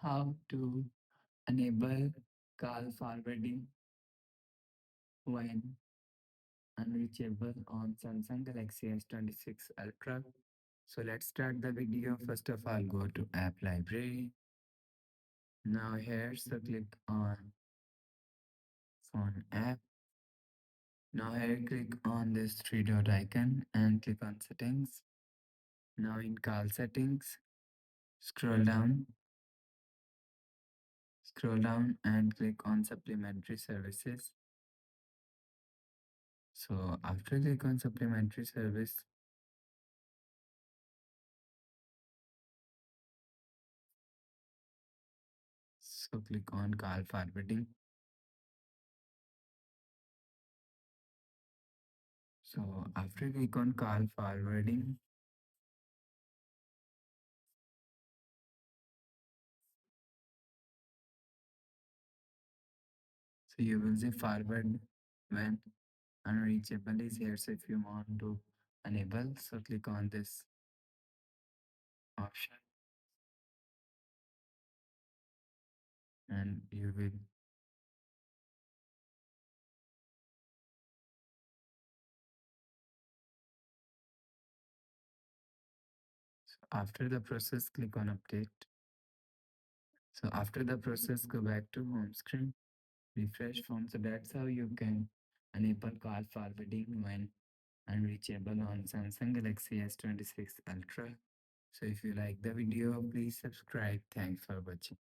how to enable call forwarding when unreachable on Samsung Galaxy S26 Ultra. So let's start the video. First of all, go to App Library. Now here, so click on Phone App. Now here, click on this three dot icon and click on Settings. Now in Call Settings, scroll down, and click on Supplementary Services. So after click on Supplementary Service, so click on Call Forwarding. So after click on Call Forwarding, so you will see forward when unreachable is here. So if you want to enable, so click on this option and you will. So after the process, click on update. So after the process, go back to home screen, refresh phone. So that's how you can enable call forwarding when unreachable on Samsung Galaxy S26 Ultra. So if you like the video, please subscribe. Thanks for watching.